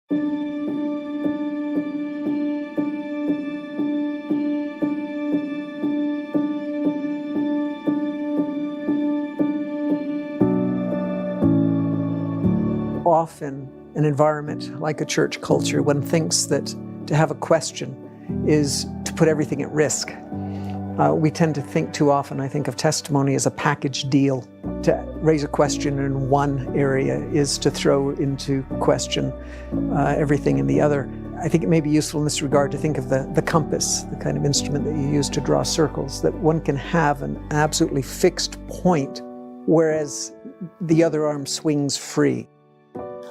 Often an environment like a church culture, one thinks that to have a question is to put everything at risk. We tend to think too often, I think, of testimony as a package deal. To raise a question in one area is to throw into question everything in the other. I think it may be useful in this regard to think of the compass, the kind of instrument that you use to draw circles, that one can have an absolutely fixed point, whereas the other arm swings free.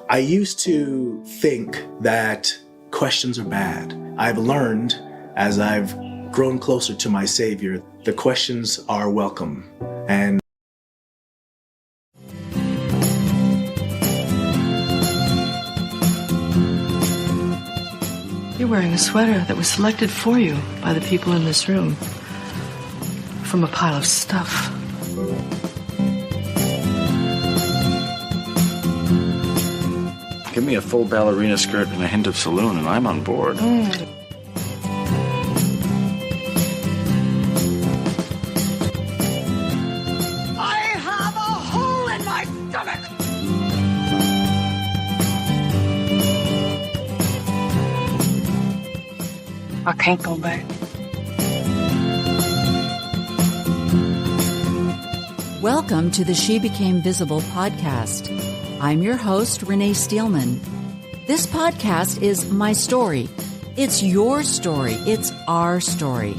I used to think that questions are bad. I've learned, as I've grown closer to my Savior, the questions are welcome. And you're wearing a sweater that was selected for you by the people in this room from a pile of stuff. Give me a full ballerina skirt and a hint of saloon, and I'm on board. Mm. I have a hole in my stomach! I can't go back. Welcome to the She Became Visible podcast. I'm your host, Renee Steelman. This podcast is my story. It's your story. It's our story.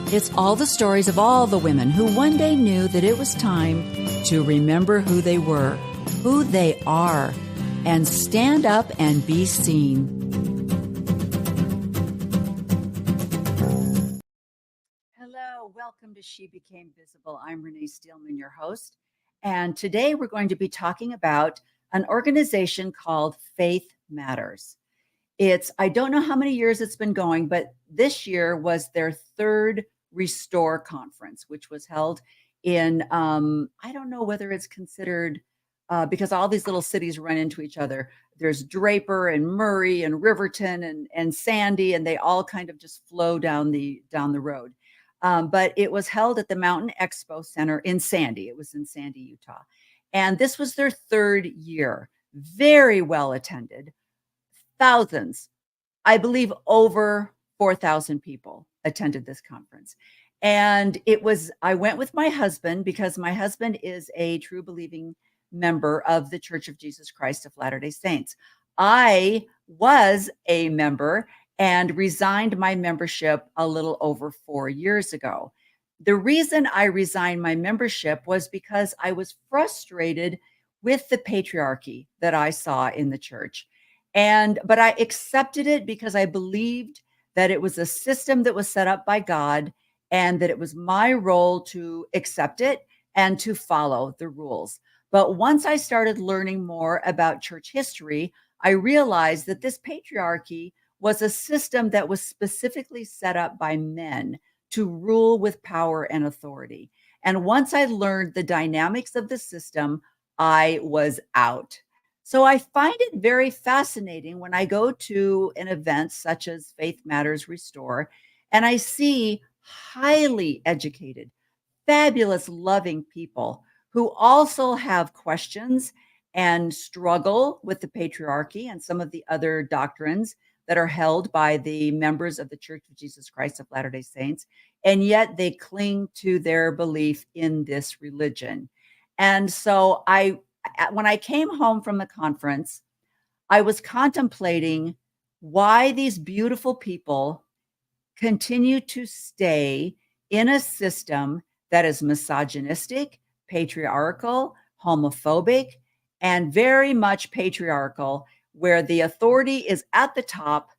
It's all the stories of all the women who one day knew that it was time to remember who they were, who they are, and stand up and be seen. Hello, welcome to She Became Visible. I'm Renee Steelman, your host. And today we're going to be talking about an organization called Faith Matters. I don't know how many years it's been going, but this year was their third Restore conference, which was held in, I don't know whether it's considered, because all these little cities run into each other. There's Draper and Murray and Riverton and Sandy, and they all kind of just flow down the road. But it was held at the Mountain Expo Center in Sandy. It was in Sandy, Utah. And this was their third year. Very well attended. Thousands, I believe over 4,000 people attended this conference. And I went with my husband because my husband is a true believing member of the Church of Jesus Christ of Latter-day Saints. I was a member and resigned my membership a little over 4 years ago. The reason I resigned my membership was because I was frustrated with the patriarchy that I saw in the church. But I accepted it because I believed that it was a system that was set up by God and that it was my role to accept it and to follow the rules. But once I started learning more about church history, I realized that this patriarchy was a system that was specifically set up by men to rule with power and authority. And once I learned the dynamics of the system, I was out. So I find it very fascinating when I go to an event such as Faith Matters Restore, and I see highly educated, fabulous, loving people who also have questions and struggle with the patriarchy and some of the other doctrines that are held by the members of the Church of Jesus Christ of Latter-day Saints, and yet they cling to their belief in this religion. And so when I came home from the conference, I was contemplating why these beautiful people continue to stay in a system that is misogynistic, patriarchal, homophobic, and very much patriarchal, where the authority is at the top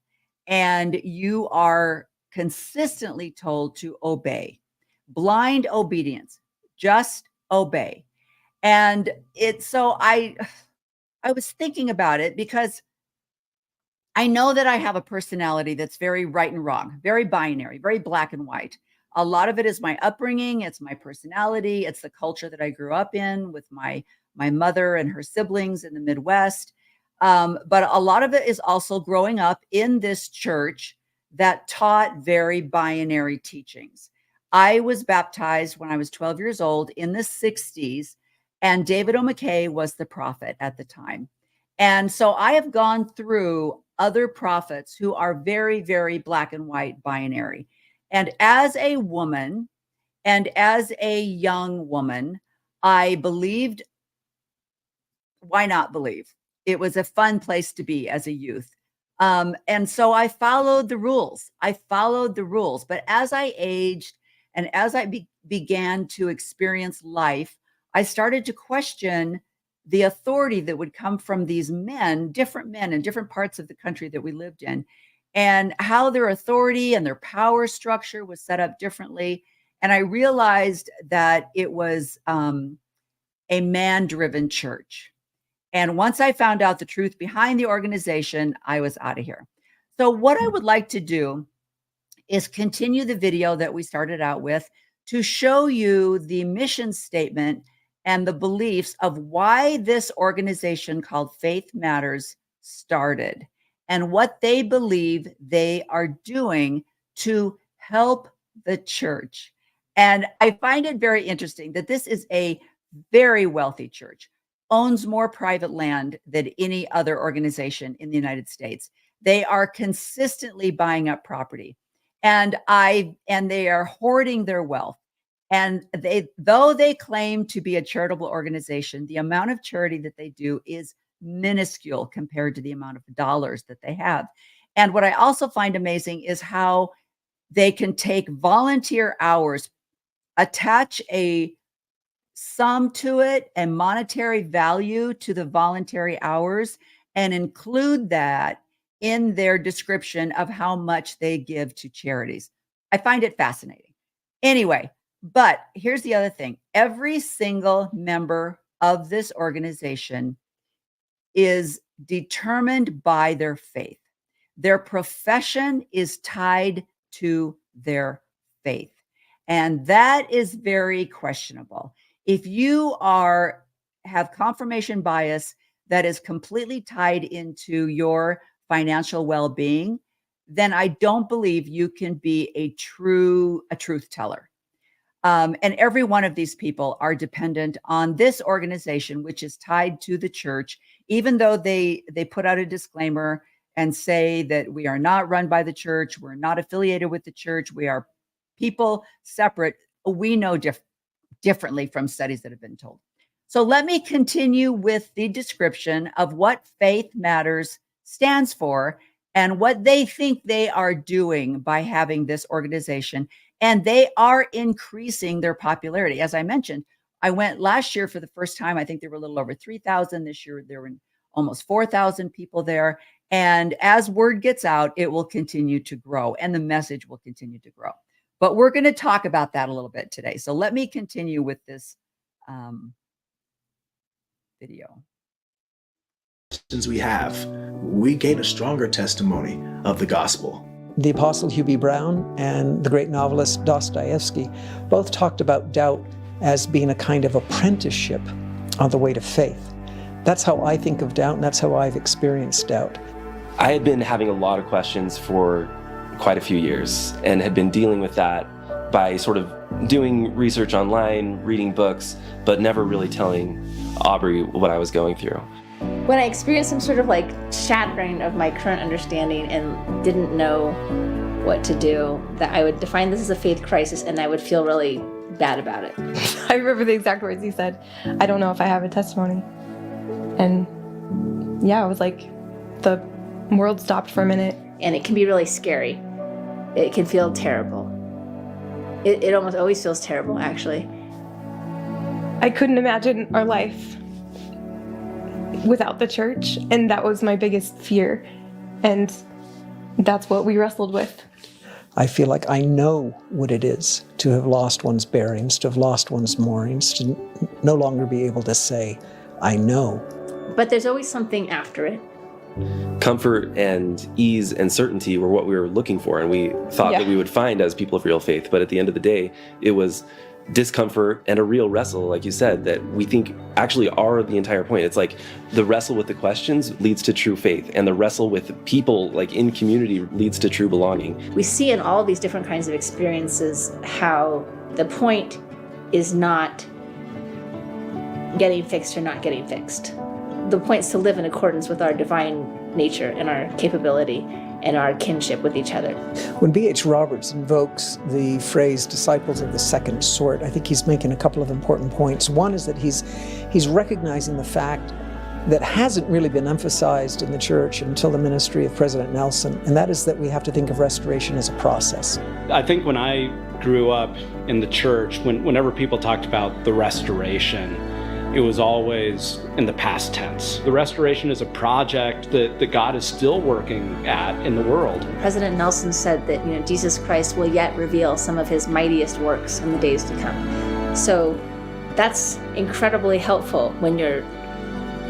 and you are consistently told to obey. Blind obedience, just obey. And I was thinking about it because I know that I have a personality that's very right and wrong, very binary, very black and white. A lot of it is my upbringing. It's my personality. It's the culture that I grew up in with my mother and her siblings in the Midwest. But a lot of it is also growing up in this church that taught very binary teachings. I was baptized when I was 12 years old in the 60s, and David O. McKay was the prophet at the time. And so I have gone through other prophets who are very, very black and white binary. And as a woman and as a young woman, I believed, why not believe? It was a fun place to be as a youth. And so I followed the rules. But as I aged and as I began to experience life, I started to question the authority that would come from these men in different parts of the country that we lived in, and how their authority and their power structure was set up differently. And I realized that it was a man-driven church. And once I found out the truth behind the organization, I was out of here. So what I would like to do is continue the video that we started out with to show you the mission statement and the beliefs of why this organization called Faith Matters started and what they believe they are doing to help the church. And I find it very interesting that this is a very wealthy church, owns more private land than any other organization in the United States. They are consistently buying up property, and they are hoarding their wealth. And though they claim to be a charitable organization, the amount of charity that they do is minuscule compared to the amount of dollars that they have. And what I also find amazing is how they can take volunteer hours, attach a sum to it and monetary value to the voluntary hours, and include that in their description of how much they give to charities. I find it fascinating. Anyway, but here's the other thing. Every single member of this organization is determined by their faith. Their profession is tied to their faith. And that is very questionable. If you have confirmation bias that is completely tied into your financial well-being, then I don't believe you can be a truth teller. And every one of these people are dependent on this organization, which is tied to the church, even though they put out a disclaimer and say that we are not run by the church, we're not affiliated with the church, we are people separate. We know differently from studies that have been told. So let me continue with the description of what Faith Matters stands for and what they think they are doing by having this organization. And they are increasing their popularity. As I mentioned, I went last year for the first time. I think there were a little over 3,000. This year, there were almost 4,000 people there. And as word gets out, it will continue to grow and the message will continue to grow. But we're going to talk about that a little bit today. So let me continue with this video. Since we gain a stronger testimony of the gospel. The Apostle Hugh B. Brown and the great novelist Dostoevsky both talked about doubt as being a kind of apprenticeship on the way to faith. That's how I think of doubt, and that's how I've experienced doubt. I had been having a lot of questions for quite a few years and had been dealing with that by sort of doing research online, reading books, but never really telling Aubrey what I was going through. When I experienced some sort of like shattering of my current understanding and didn't know what to do, that I would define this as a faith crisis and I would feel really bad about it. I remember the exact words he said. I don't know if I have a testimony. And yeah, it was like the world stopped for a minute. And it can be really scary. It can feel terrible. It almost always feels terrible, actually. I couldn't imagine our life without the church, and that was my biggest fear. And that's what we wrestled with. I feel like I know what it is to have lost one's bearings, to have lost one's moorings, to no longer be able to say, I know. But there's always something after it. Comfort and ease and certainty were what we were looking for, and we thought that we would find as people of real faith. But at the end of the day, it was discomfort and a real wrestle, like you said, that we think actually are the entire point. It's like the wrestle with the questions leads to true faith, and the wrestle with people like in community leads to true belonging. We see in all these different kinds of experiences how the point is not getting fixed or not getting fixed. The point is to live in accordance with our divine nature and our capability and our kinship with each other. When B.H. Roberts invokes the phrase disciples of the second sort, I think he's making a couple of important points. One is that he's recognizing the fact that hasn't really been emphasized in the church until the ministry of President Nelson, and that is that we have to think of restoration as a process. I think when I grew up in the church, whenever people talked about the restoration, it was always in the past tense. The restoration is a project that God is still working at in the world. President Nelson said that Jesus Christ will yet reveal some of his mightiest works in the days to come. So that's incredibly helpful when you're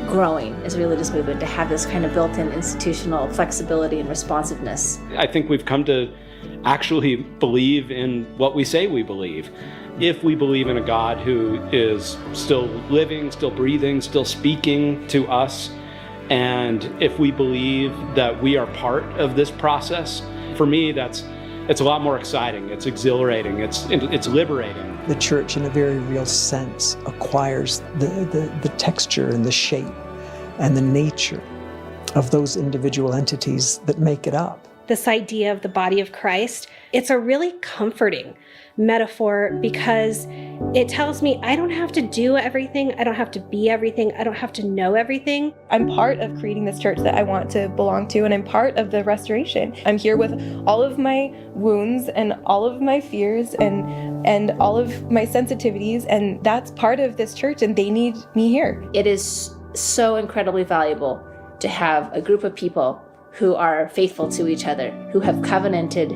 growing as a religious movement, to have this kind of built-in institutional flexibility and responsiveness. I think we've come to actually believe in what we say we believe. If we believe in a God who is still living, still breathing, still speaking to us, and if we believe that we are part of this process, for me, it's a lot more exciting. It's exhilarating. It's liberating. The church, in a very real sense, acquires the texture and the shape and the nature of those individual entities that make it up. This idea of the body of Christ, it's a really comforting metaphor because it tells me I don't have to do everything, I don't have to be everything, I don't have to know everything. I'm part of creating this church that I want to belong to, and I'm part of the restoration. I'm here with all of my wounds and all of my fears and all of my sensitivities, and that's part of this church, and they need me here. It is so incredibly valuable to have a group of people who are faithful to each other, who have covenanted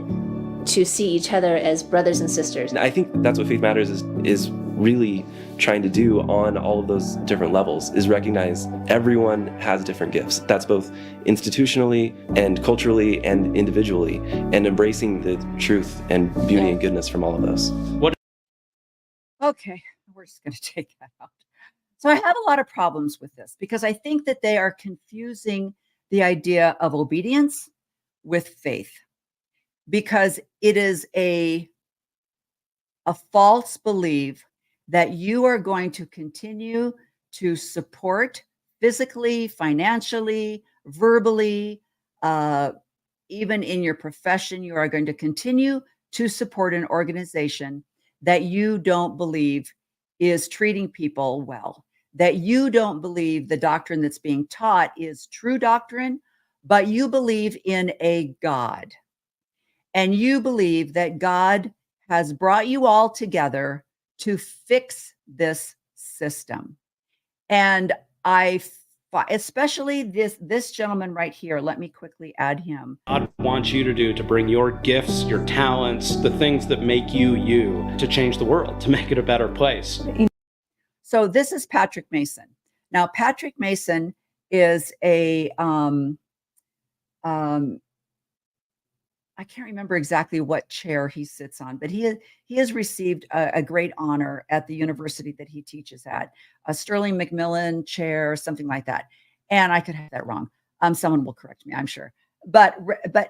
to see each other as brothers and sisters. And I think that's what Faith Matters is really trying to do on all of those different levels, is recognize everyone has different gifts. That's both institutionally and culturally and individually, and embracing the truth and beauty and goodness from all of those. Okay, we're just going to take that out. So I have a lot of problems with this because I think that they are confusing the idea of obedience with faith, because it is a false belief that you are going to continue to support physically, financially, verbally, even in your profession. You are going to continue to support an organization that you don't believe is treating people well, that you don't believe the doctrine that's being taught is true doctrine, but you believe in a God. And you believe that God has brought you all together to fix this system. And especially this gentleman right here, let me quickly add him. God wants you to do, to bring your gifts, your talents, the things that make you, to change the world, to make it a better place. So this is Patrick Mason. Now, Patrick Mason is a, I can't remember exactly what chair he sits on, but he has received a great honor at the university that he teaches at, a Sterling Macmillan chair, something like that. And I could have that wrong. Someone will correct me, I'm sure. But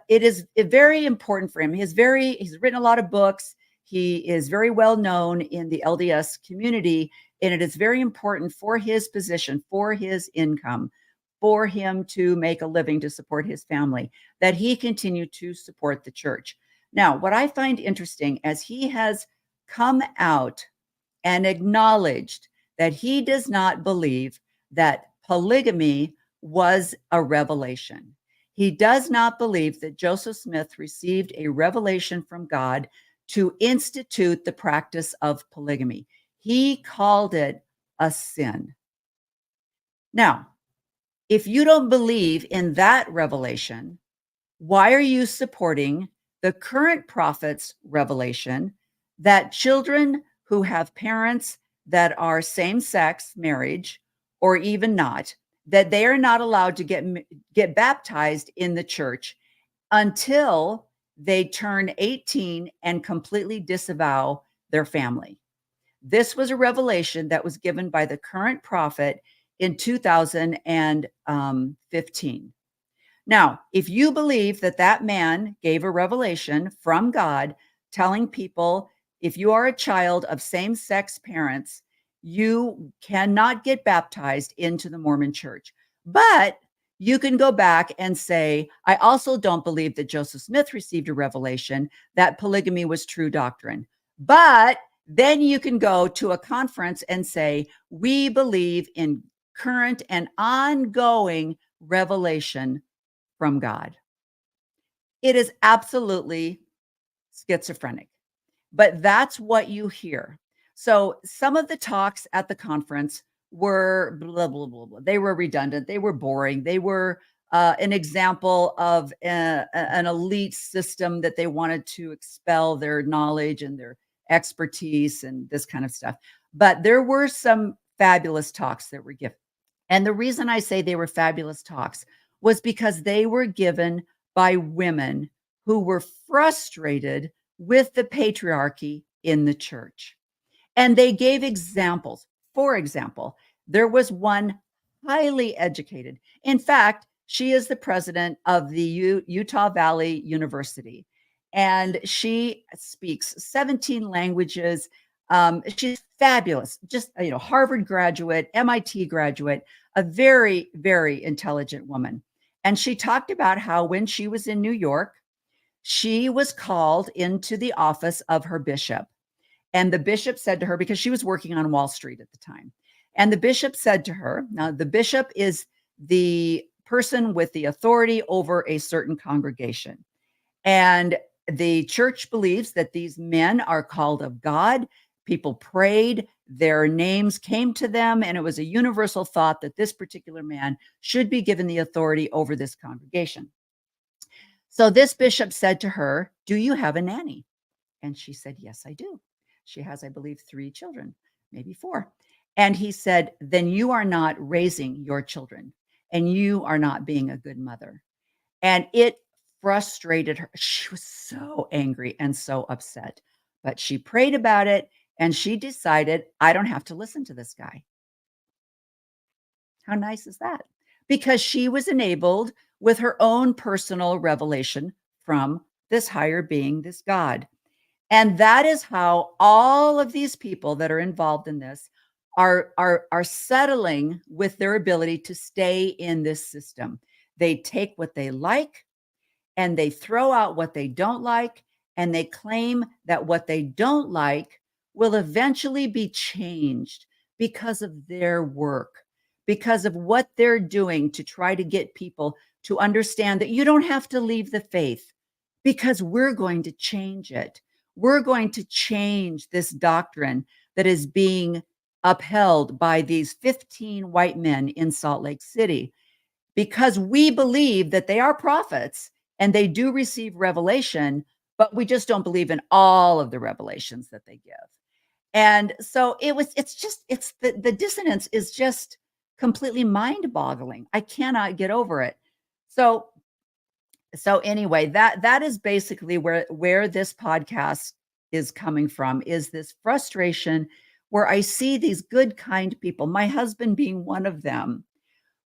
it is very important for him. He's written a lot of books. He is very well known in the LDS community, and it is very important for his position, for his income, for him to make a living to support his family, that he continue to support the church. Now, what I find interesting, as he has come out and acknowledged that he does not believe that polygamy was a revelation. He does not believe that Joseph Smith received a revelation from God to institute the practice of polygamy. He called it a sin. Now, if you don't believe in that revelation, why are you supporting the current prophet's revelation that children who have parents that are same-sex marriage, or even not, that they are not allowed to get baptized in the church until they turn 18 and completely disavow their family? This was a revelation that was given by the current prophet in 2015. Now, if you believe that that man gave a revelation from God telling people, if you are a child of same-sex parents, you cannot get baptized into the Mormon church. But you can go back and say, I also don't believe that Joseph Smith received a revelation that polygamy was true doctrine. But then you can go to a conference and say, we believe in current and ongoing revelation from God. It is absolutely schizophrenic, but that's what you hear. So some of the talks at the conference were blah, blah, blah, blah. They were redundant. They were boring. They were an example of an elite system that they wanted to expel their knowledge and their expertise and this kind of stuff. But there were some fabulous talks that were given. And the reason I say they were fabulous talks was because they were given by women who were frustrated with the patriarchy in the church. And they gave examples. For example, there was one highly educated. In fact, she is the president of the Utah Valley University, and she speaks 17 languages. She's fabulous, just, Harvard graduate, MIT graduate, a very, very intelligent woman. And she talked about how when she was in New York, she was called into the office of her bishop. And the bishop said to her, because she was working on Wall Street at the time, and the bishop said to her, now the bishop is the person with the authority over a certain congregation. And the church believes that these men are called of God. People prayed, their names came to them, and it was a universal thought that this particular man should be given the authority over this congregation. So this bishop said to her, do you have a nanny? And she said, yes, I do. She has, I believe, 3 children, maybe 4. And he said, then you are not raising your children, and you are not being a good mother. And it frustrated her. She was so angry and so upset, but she prayed about it, and she decided, I don't have to listen to this guy. How nice is that? Because she was enabled with her own personal revelation from this higher being, this God. And that is how all of these people that are involved in this are settling with their ability to stay in this system. They take what they like and they throw out what they don't like, and they claim that what they don't like will eventually be changed because of their work, because of what they're doing to try to get people to understand that you don't have to leave the faith, because we're going to change it. We're going to change this doctrine that is being upheld by these 15 white men in Salt Lake City, because we believe that they are prophets and they do receive revelation, but we just don't believe in all of the revelations that they give. And so it's the dissonance is just completely mind-boggling. I cannot get over it. So anyway, that is basically where this podcast is coming from, is this frustration where I see these good, kind people, my husband being one of them,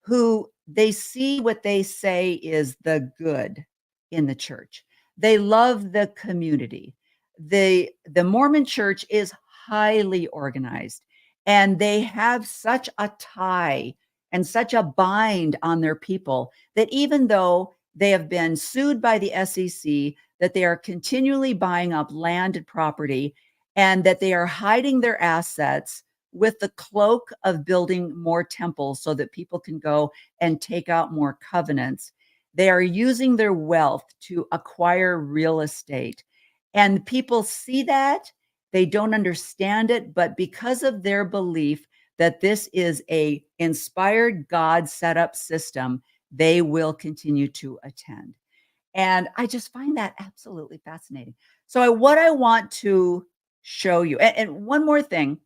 who they see what they say is the good in the church. They love the community. The Mormon church is highly organized, and they have such a tie and such a bind on their people that even though they have been sued by the SEC, that they are continually buying up land and property, and that they are hiding their assets with the cloak of building more temples so that people can go and take out more covenants. They are using their wealth to acquire real estate. And people see that. They don't understand it, but because of their belief that this is a inspired God set up system, they will continue to attend. And I just find that absolutely fascinating. So what I want to show you, and one more thing,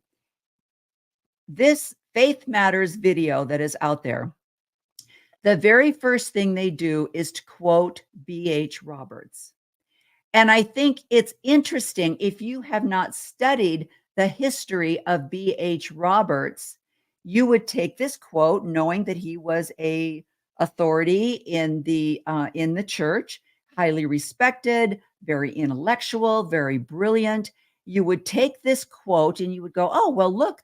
this Faith Matters video that is out there, the very first thing they do is to quote B.H. Roberts. And I think it's interesting, if you have not studied the history of B.H. Roberts, you would take this quote, knowing that he was a authority in the church, highly respected, very intellectual, very brilliant. You would take this quote and you would go, oh, well, look,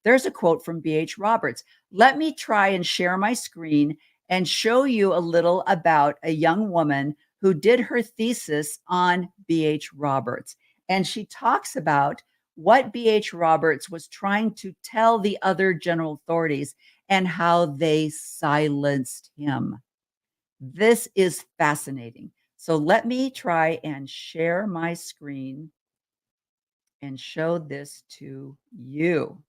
there's a quote from B.H. Roberts. Let me try and share my screen and show you a little about a young woman who did her thesis on B.H. Roberts. And she talks about what B.H. Roberts was trying to tell the other general authorities and how they silenced him. This is fascinating. So let me try and share my screen and show this to you.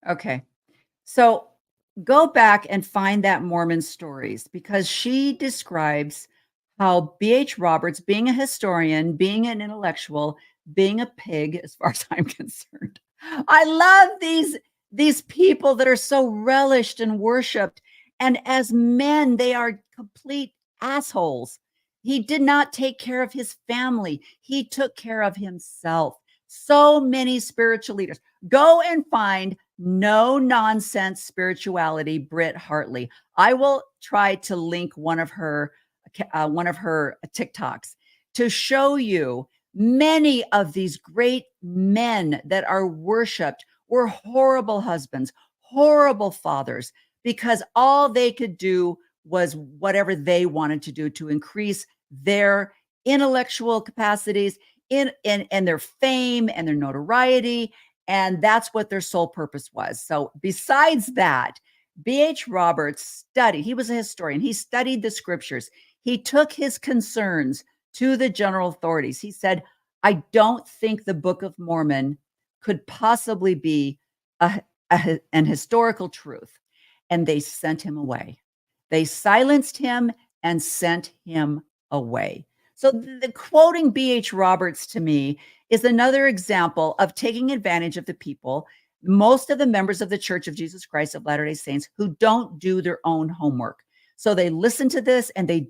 Okay. So go back and find that Mormon stories, because she describes how B.H. Roberts, being a historian, being an intellectual, being a pig, as far as I'm concerned. I love these people that are so relished and worshiped. And as men, they are complete assholes. He did not take care of his family. He took care of himself. So many spiritual leaders. Go and find No Nonsense Spirituality, Britt Hartley. I will try to link one of her TikToks to show you many of these great men that are worshiped were horrible husbands, horrible fathers, because all they could do was whatever they wanted to do to increase their intellectual capacities in their fame and their notoriety. And that's what their sole purpose was. So besides that, B.H. Roberts studied, he was a historian. He studied the scriptures. He took his concerns to the general authorities. He said, I don't think the Book of Mormon could possibly be an historical truth. And they sent him away. They silenced him and sent him away. So the quoting B.H. Roberts to me is another example of taking advantage of the people, most of the members of the Church of Jesus Christ of Latter-day Saints, who don't do their own homework. So they listen to this and they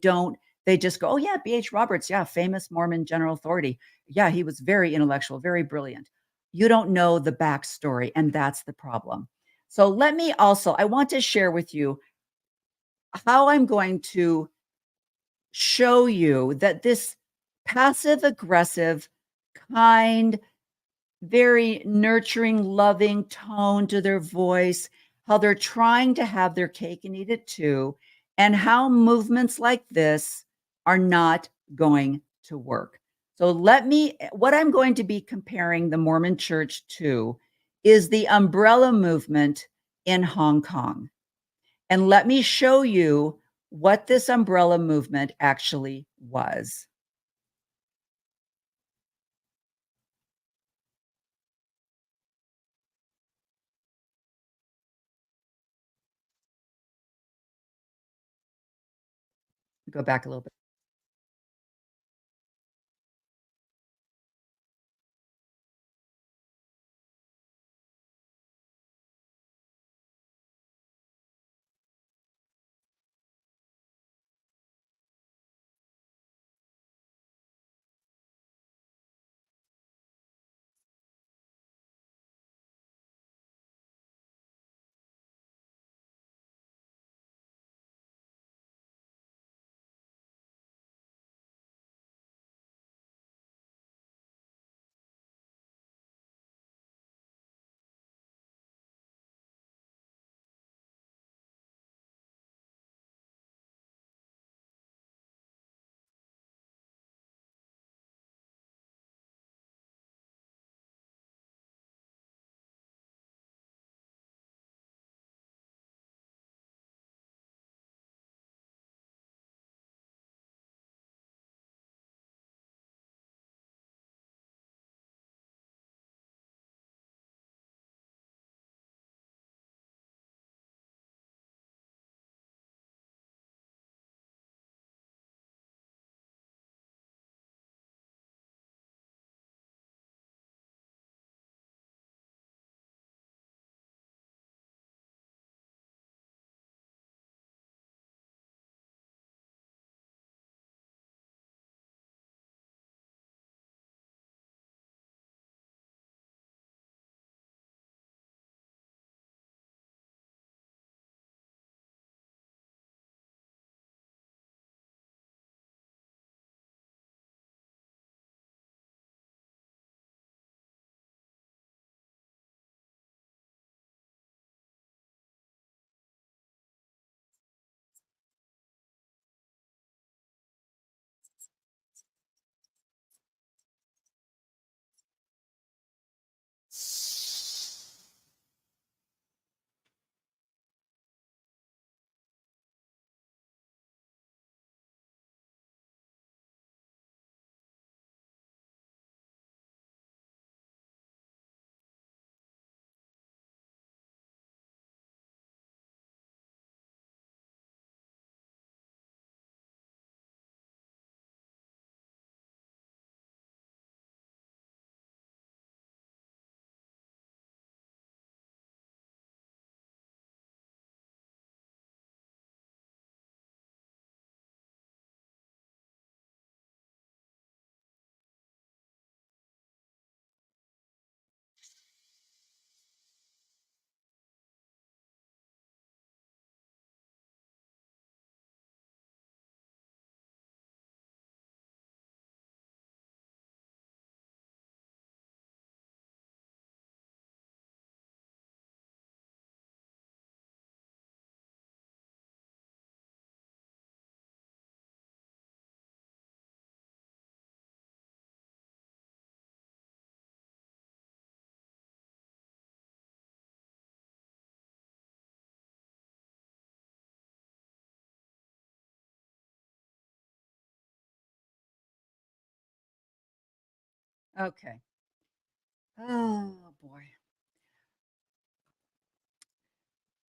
just go, oh yeah, B.H. Roberts, yeah, famous Mormon general authority. Yeah, he was very intellectual, very brilliant. You don't know the backstory, and that's the problem. So I want to share with you how I'm going to show you that this passive aggressive, kind, very nurturing, loving tone to their voice, how they're trying to have their cake and eat it too, and how movements like this are not going to work. So what I'm going to be comparing the Mormon Church to is the umbrella movement in Hong Kong. And let me show you what this umbrella movement actually was. Go back a little bit. Okay. Oh boy.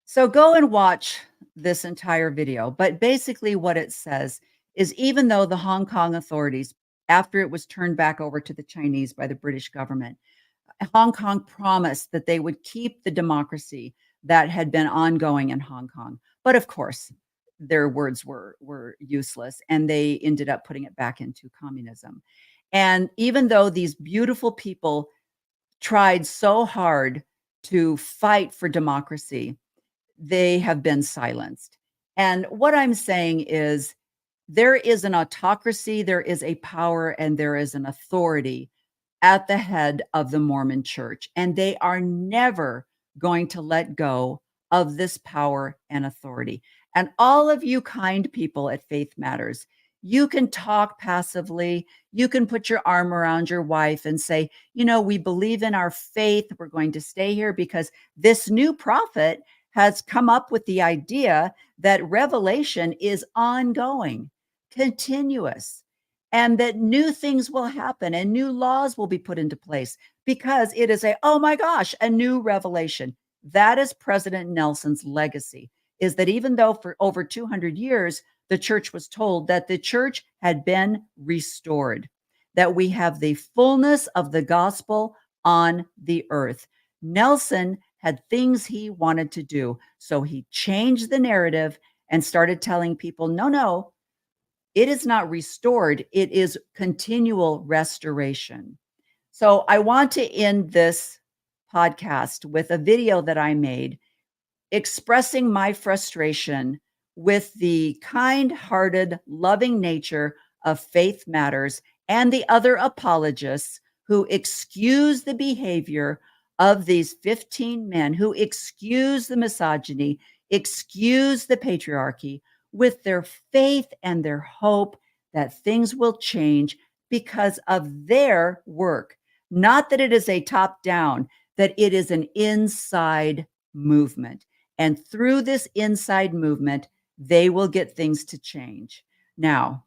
So go and watch this entire video. But basically, what it says is even though the Hong Kong authorities, after it was turned back over to the Chinese by the British government, Hong Kong promised that they would keep the democracy that had been ongoing in Hong Kong. But of course, their words were useless, and they ended up putting it back into communism. And even though these beautiful people tried so hard to fight for democracy, they have been silenced. And what I'm saying is there is an autocracy, there is a power, and there is an authority at the head of the Mormon church. And they are never going to let go of this power and authority. And all of you kind people at Faith Matters, you can talk passively. You can put your arm around your wife and say, you know, we believe in our faith. We're going to stay here because this new prophet has come up with the idea that revelation is ongoing, continuous, and that new things will happen and new laws will be put into place because it is oh my gosh, a new revelation. That is President Nelson's legacy, is that even though for over 200 years, the church was told that the church had been restored, that we have the fullness of the gospel on the earth. Nelson had things he wanted to do, so he changed the narrative and started telling people, no, it is not restored. It is continual restoration. So I want to end this podcast with a video that I made expressing my frustration with the kind-hearted, loving nature of Faith Matters and the other apologists who excuse the behavior of these 15 men, who excuse the misogyny, excuse the patriarchy, with their faith and their hope that things will change because of their work. Not that it is a top-down, that it is an inside movement. And through this inside movement, they will get things to change. Now,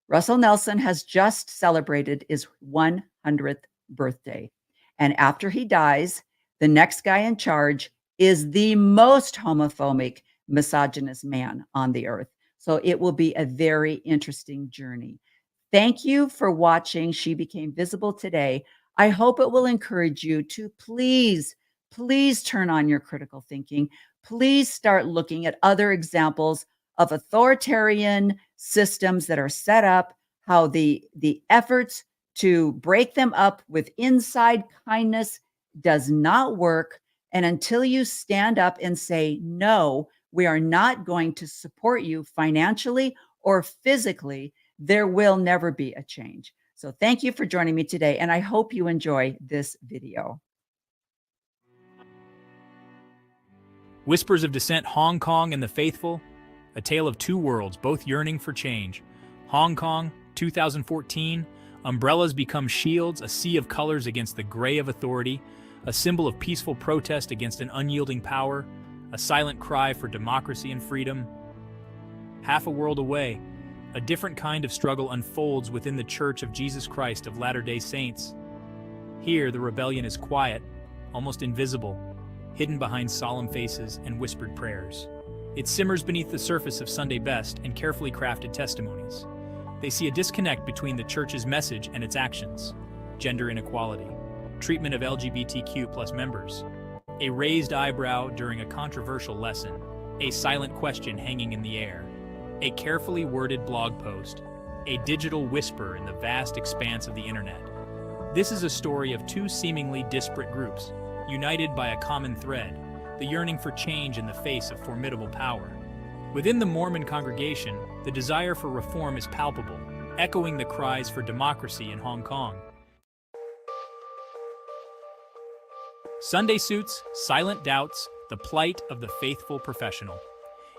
Russell Nelson has just celebrated his 100th birthday. And after he dies, the next guy in charge is the most homophobic, misogynist man on the earth. So it will be a very interesting journey. Thank you for watching She Became Visible today. I hope it will encourage you to please turn on your critical thinking. Please start looking at other examples of authoritarian systems that are set up, how the efforts to break them up with inside kindness does not work. And until you stand up and say, no, we are not going to support you financially or physically, there will never be a change. So thank you for joining me today, and I hope you enjoy this video. Whispers of Dissent, Hong Kong and the Faithful, a tale of two worlds, both yearning for change. Hong Kong, 2014, umbrellas become shields, a sea of colors against the gray of authority, a symbol of peaceful protest against an unyielding power, a silent cry for democracy and freedom. Half a world away, a different kind of struggle unfolds within the Church of Jesus Christ of Latter-day Saints. Here, the rebellion is quiet, almost invisible, hidden behind solemn faces and whispered prayers. It simmers beneath the surface of Sunday best and carefully crafted testimonies. They see a disconnect between the Church's message and its actions: gender inequality, treatment of LGBTQ+ members, a raised eyebrow during a controversial lesson, a silent question hanging in the air, a carefully worded blog post, a digital whisper in the vast expanse of the internet. This is a story of two seemingly disparate groups, united by a common thread: the yearning for change in the face of formidable power. Within the Mormon congregation, the desire for reform is palpable, echoing the cries for democracy in Hong Kong. Sunday suits, silent doubts, the plight of the faithful professional.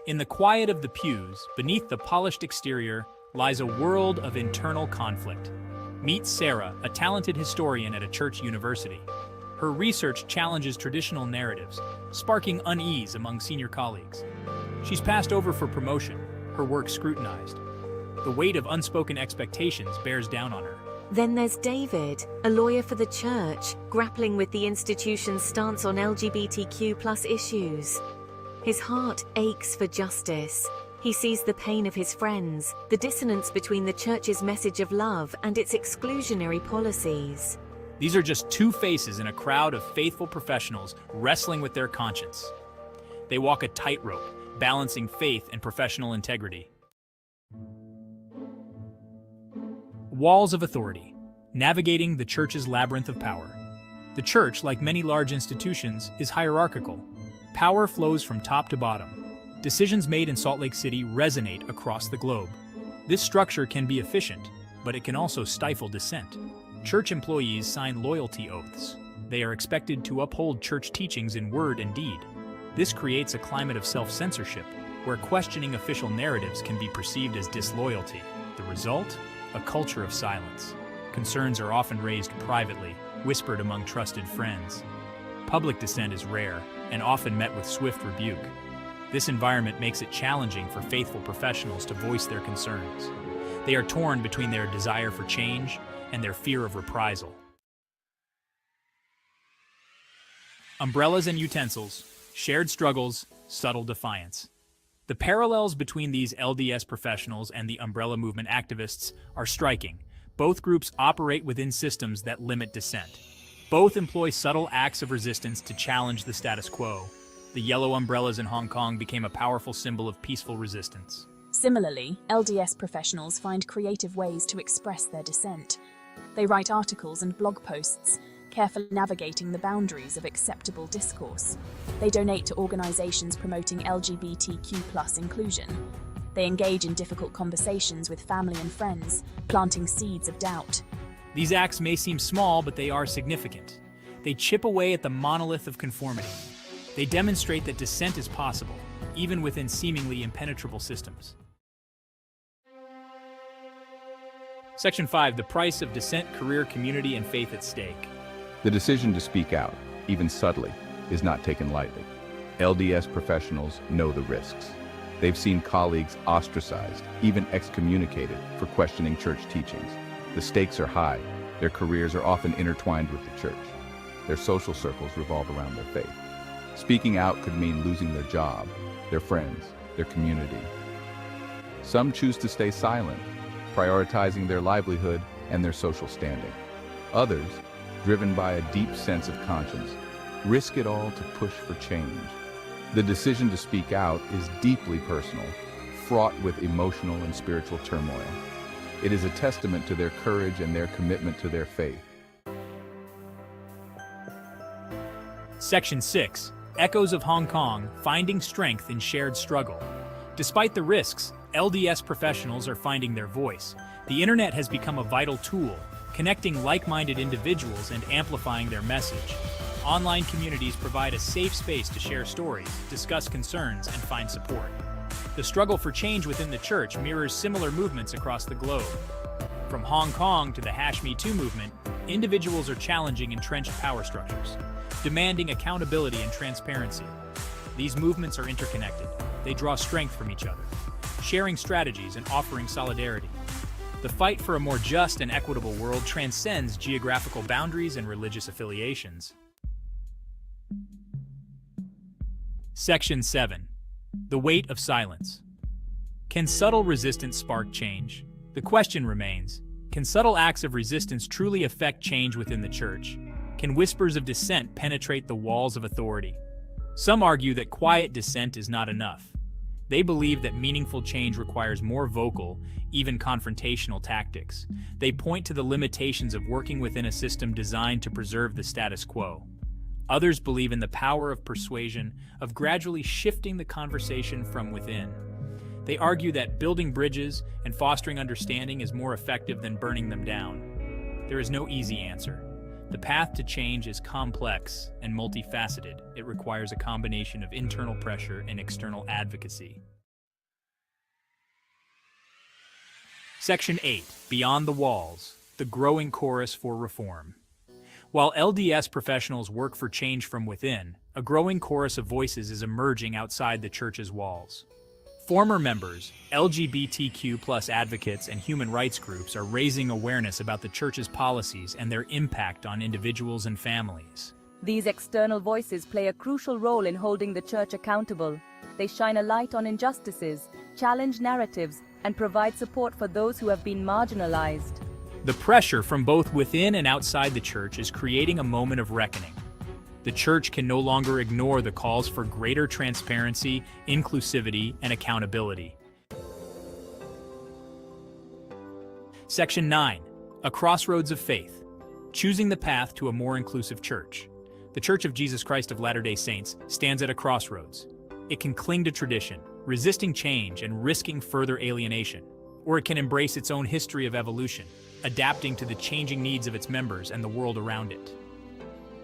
In the quiet of the pews, beneath the polished exterior, lies a world of internal conflict. Meet Sarah, a talented historian at a church university. Her research challenges traditional narratives, sparking unease among senior colleagues. She's passed over for promotion, her work scrutinized. The weight of unspoken expectations bears down on her. Then there's David, a lawyer for the church, grappling with the institution's stance on LGBTQ+ issues. His heart aches for justice, He sees the pain of his friends, the dissonance between the church's message of love and its exclusionary policies. These are just two faces in a crowd of faithful professionals wrestling with their conscience. They walk a tightrope, balancing faith and professional integrity. Walls of authority, navigating the church's labyrinth of power. The church, like many large institutions, is hierarchical. Power flows from top to bottom. Decisions made in Salt Lake City resonate across the globe. This structure can be efficient, but it can also stifle dissent. Church employees sign loyalty oaths. They are expected to uphold church teachings in word and deed. This creates a climate of self-censorship, where questioning official narratives can be perceived as disloyalty. The result? A culture of silence. Concerns are often raised privately, whispered among trusted friends. Public dissent is rare, and often met with swift rebuke. This environment makes it challenging for faithful professionals to voice their concerns. They are torn between their desire for change and their fear of reprisal. Umbrellas and utensils, shared struggles, subtle defiance. The parallels between these LDS professionals and the umbrella movement activists are striking. Both groups operate within systems that limit dissent. Both employ subtle acts of resistance to challenge the status quo. The yellow umbrellas in Hong Kong became a powerful symbol of peaceful resistance. Similarly, LDS professionals find creative ways to express their dissent. They write articles and blog posts, carefully navigating the boundaries of acceptable discourse. They donate to organizations promoting LGBTQ+ inclusion. They engage in difficult conversations with family and friends, planting seeds of doubt. These acts may seem small, but they are significant. They chip away at the monolith of conformity. They demonstrate that dissent is possible, even within seemingly impenetrable systems. Section 5, the price of dissent, career, community, and faith at stake. The decision to speak out, even subtly, is not taken lightly. LDS professionals know the risks. They've seen colleagues ostracized, even excommunicated for questioning church teachings. The stakes are high. Their careers are often intertwined with the church. Their social circles revolve around their faith. Speaking out could mean losing their job, their friends, their community. Some choose to stay silent, prioritizing their livelihood and their social standing. Others, driven by a deep sense of conscience, risk it all to push for change. The decision to speak out is deeply personal, fraught with emotional and spiritual turmoil. It is a testament to their courage and their commitment to their faith. Section 6, Echoes of Hong Kong, finding strength in shared struggle. Despite the risks, LDS professionals are finding their voice. The internet has become a vital tool, connecting like-minded individuals and amplifying their message. Online communities provide a safe space to share stories, discuss concerns, and find support. The struggle for change within the church mirrors similar movements across the globe. From Hong Kong to the #MeToo movement, individuals are challenging entrenched power structures, demanding accountability and transparency. These movements are interconnected. They draw strength from each other, sharing strategies and offering solidarity. The fight for a more just and equitable world transcends geographical boundaries and religious affiliations. Section 7. The weight of silence. Can subtle resistance spark change? The question remains, can subtle acts of resistance truly affect change within the church? Can whispers of dissent penetrate the walls of authority? Some argue that quiet dissent is not enough. They believe that meaningful change requires more vocal, even confrontational tactics. They point to the limitations of working within a system designed to preserve the status quo. Others believe in the power of persuasion, of gradually shifting the conversation from within. They argue that building bridges and fostering understanding is more effective than burning them down. There is no easy answer. The path to change is complex and multifaceted. It requires a combination of internal pressure and external advocacy. Section 8, Beyond the Walls, the growing chorus for reform. While LDS professionals work for change from within, a growing chorus of voices is emerging outside the church's walls. Former members, LGBTQ+ advocates, and human rights groups are raising awareness about the church's policies and their impact on individuals and families. These external voices play a crucial role in holding the church accountable. They shine a light on injustices, challenge narratives, and provide support for those who have been marginalized. The pressure from both within and outside the church is creating a moment of reckoning. The church can no longer ignore the calls for greater transparency, inclusivity, and accountability. Section 9. A crossroads of faith. Choosing the path to a more inclusive church. The Church of Jesus Christ of Latter-day Saints stands at a crossroads. It can cling to tradition, resisting change and risking further alienation. Or it can embrace its own history of evolution, adapting to the changing needs of its members and the world around it.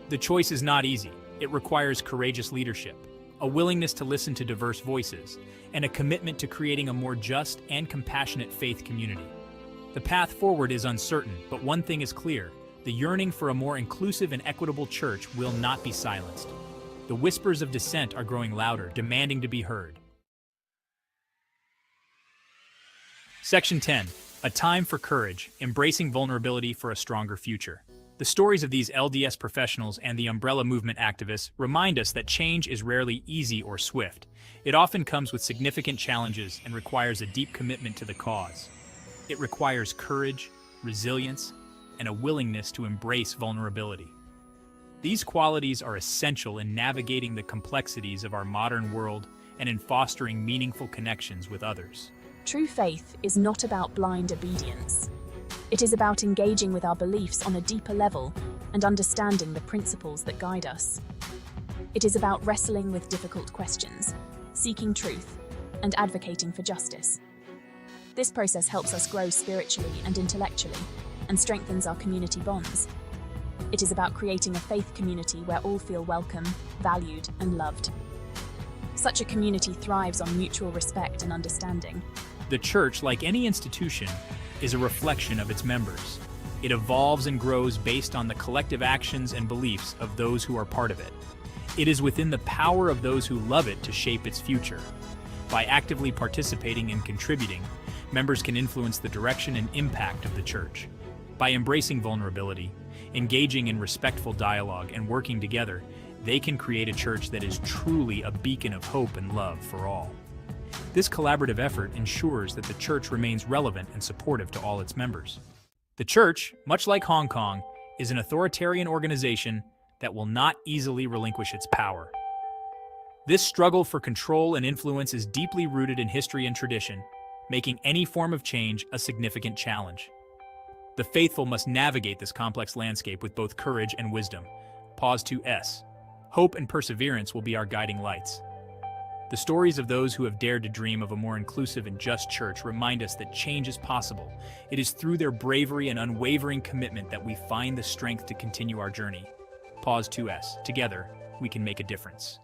The choice is not easy. It requires courageous leadership, a willingness to listen to diverse voices, and a commitment to creating a more just and compassionate faith community. The path forward is uncertain, but one thing is clear: the yearning for a more inclusive and equitable church will not be silenced. The whispers of dissent are growing louder, demanding to be heard. Section 10. A time for courage, embracing vulnerability for a stronger future. The stories of these LDS professionals and the umbrella movement activists remind us that change is rarely easy or swift. It often comes with significant challenges and requires a deep commitment to the cause. It requires courage, resilience, and a willingness to embrace vulnerability. These qualities are essential in navigating the complexities of our modern world and in fostering meaningful connections with others. True faith is not about blind obedience. It is about engaging with our beliefs on a deeper level and understanding the principles that guide us. It is about wrestling with difficult questions, seeking truth, and advocating for justice. This process helps us grow spiritually and intellectually and strengthens our community bonds. It is about creating a faith community where all feel welcome, valued, and loved. Such a community thrives on mutual respect and understanding. The church, like any institution, is a reflection of its members. It evolves and grows based on the collective actions and beliefs of those who are part of it. It is within the power of those who love it to shape its future. By actively participating and contributing, members can influence the direction and impact of the church. By embracing vulnerability, engaging in respectful dialogue, and working together, they can create a church that is truly a beacon of hope and love for all. This collaborative effort ensures that the church remains relevant and supportive to all its members. The church, much like Hong Kong, is an authoritarian organization that will not easily relinquish its power. This struggle for control and influence is deeply rooted in history and tradition, making any form of change a significant challenge. The faithful must navigate this complex landscape with both courage and wisdom. Pause to S. Hope and perseverance will be our guiding lights. The stories of those who have dared to dream of a more inclusive and just church remind us that change is possible. It is through their bravery and unwavering commitment that we find the strength to continue our journey. Pause 2S. Together, we can make a difference.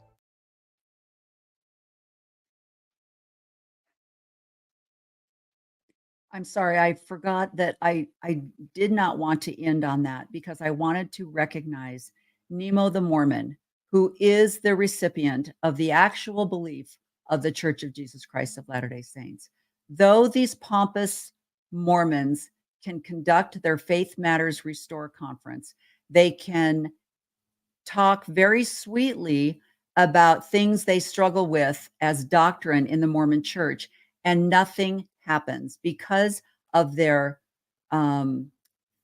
I'm sorry, I forgot that I did not want to end on that because I wanted to recognize Nemo the Mormon, who is the recipient of the actual belief of the Church of Jesus Christ of Latter-day Saints. Though these pompous Mormons can conduct their Faith Matters Restore conference, they can talk very sweetly about things they struggle with as doctrine in the Mormon Church, and nothing happens because of their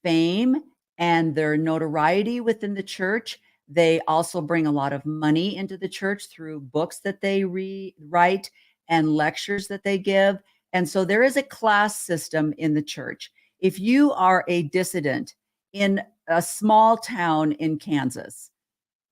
fame and their notoriety within the church. They also bring a lot of money into the church through books that they write and lectures that they give. And so there is a class system in the church. If you are a dissident in a small town in Kansas,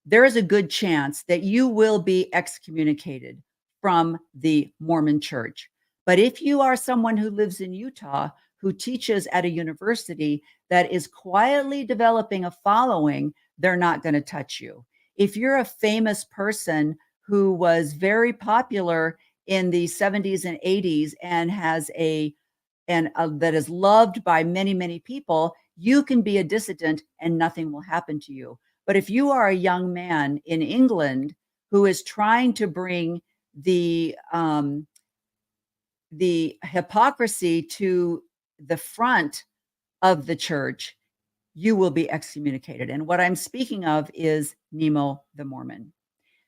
there is a good chance that you will be excommunicated from the Mormon church. But if you are someone who lives in Utah, who teaches at a university that is quietly developing a following, they're not going to touch you. If you're a famous person who was very popular in the 70s and 80s and has that is loved by many, many people, you can be a dissident and nothing will happen to you. But if you are a young man in England who is trying to bring the hypocrisy to the front of the church, you will be excommunicated. And what I'm speaking of is Nemo the Mormon.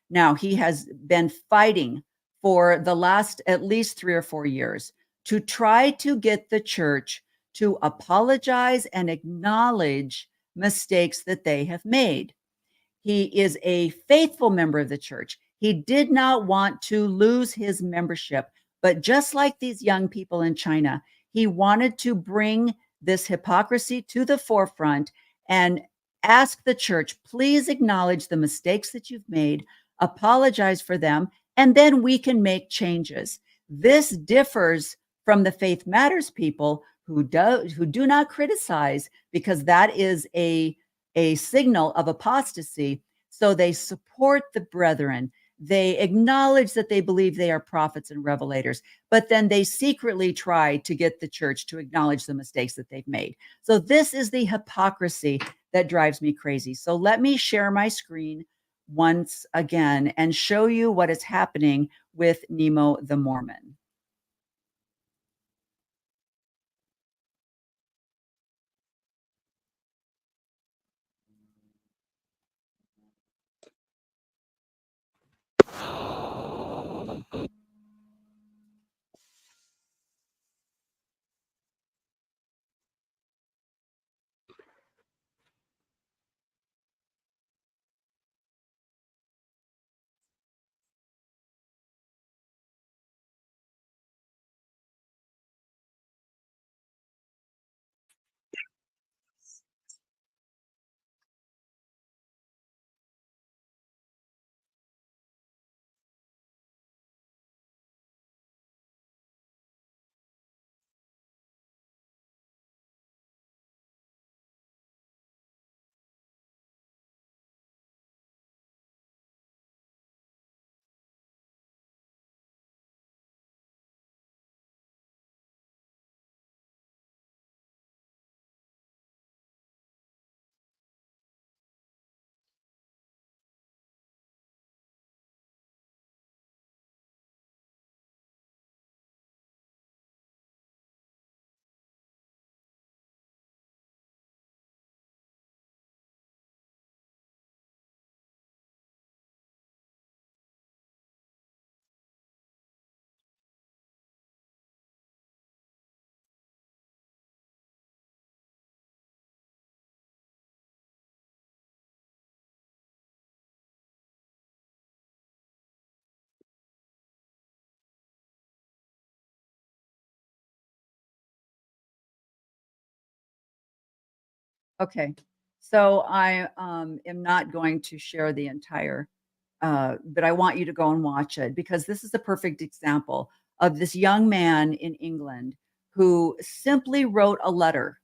Now, he has been fighting for the last at least 3 or 4 years to try to get the church to apologize and acknowledge mistakes that they have made. He is a faithful member of the church. He did not want to lose his membership, but just like these young people in China, he wanted to bring this hypocrisy to the forefront and ask the church, please acknowledge the mistakes that you've made, apologize for them, and then we can make changes. This differs from the Faith Matters people who do not criticize, because that is a signal of apostasy. So they support the brethren. They acknowledge that they believe they are prophets and revelators, but then they secretly try to get the church to acknowledge the mistakes that they've made. So this is the hypocrisy that drives me crazy. So let me share my screen once again and show you what is happening with Nemo the Mormon. Okay, so I am not going to share the entire, but I want you to go and watch it, because this is a perfect example of this young man in England who simply wrote a letter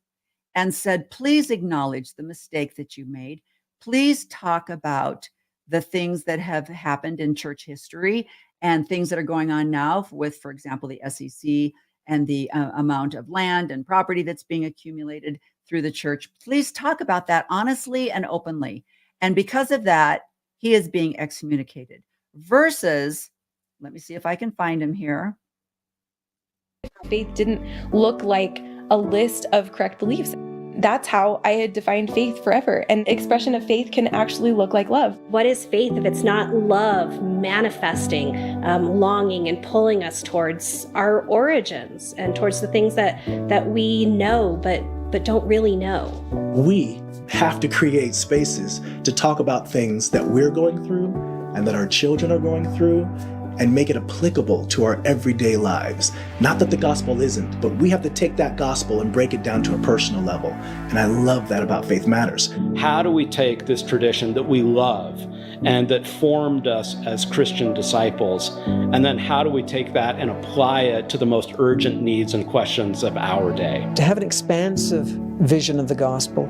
and said, please acknowledge the mistake that you made. Please talk about the things that have happened in church history and things that are going on now with, for example, the SEC and the amount of land and property that's being accumulated through the church. Please talk about that honestly and openly. And because of that, he is being excommunicated. Versus, let me see if I can find him here. Faith didn't look like a list of correct beliefs. That's how I had defined faith forever. And expression of faith can actually look like love. What is faith if it's not love manifesting, longing, and pulling us towards our origins and towards the things that we know but don't really know? We have to create spaces to talk about things that we're going through and that our children are going through, and make it applicable to our everyday lives. Not that the gospel isn't, but we have to take that gospel and break it down to a personal level. And I love that about Faith Matters. How do we take this tradition that we love and that formed us as Christian disciples, and then how do we take that and apply it to the most urgent needs and questions of our day? To have an expansive vision of the gospel,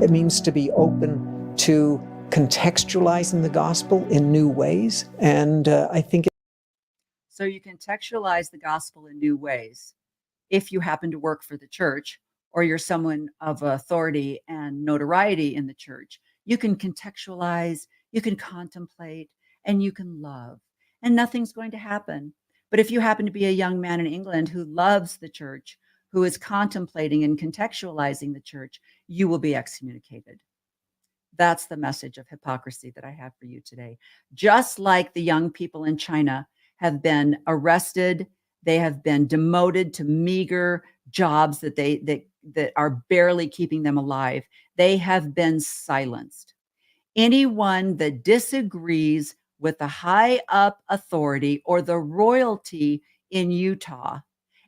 it means to be open to contextualizing the gospel in new ways. And I think so you contextualize the gospel in new ways. If you happen to work for the church, or you're someone of authority and notoriety in the church, you can contextualize, you can contemplate, and you can love, and nothing's going to happen. But if you happen to be a young man in England who loves the church, who is contemplating and contextualizing the church, you will be excommunicated. That's the message of hypocrisy that I have for you today. Just like the young people in China have been arrested. They have been demoted to meager jobs that are barely keeping them alive. They have been silenced. Anyone that disagrees with the high up authority or the royalty in Utah,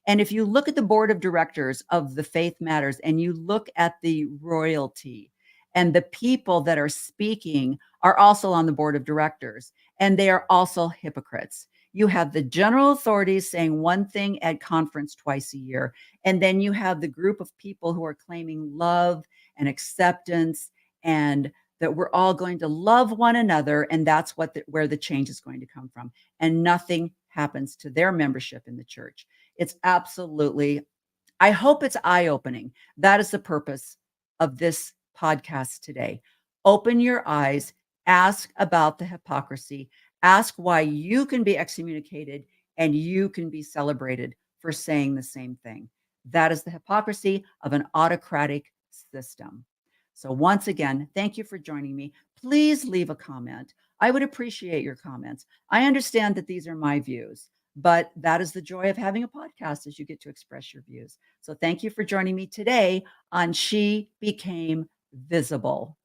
and if you look at the board of directors of the Faith Matters and you look at the royalty, and the people that are speaking are also on the board of directors, and they are also hypocrites. You have the general authorities saying one thing at conference twice a year, and then you have the group of people who are claiming love and acceptance and that we're all going to love one another, and that's where the change is going to come from. And nothing happens to their membership in the church. It's absolutely, I hope it's eye-opening. That is the purpose of this podcast today. Open your eyes, ask about the hypocrisy, ask why you can be excommunicated and you can be celebrated for saying the same thing. That is the hypocrisy of an autocratic system. So once again, thank you for joining me. Please leave a comment. I would appreciate your comments. I understand that these are my views, but that is the joy of having a podcast, is you get to express your views. So thank you for joining me today on She Became Visible.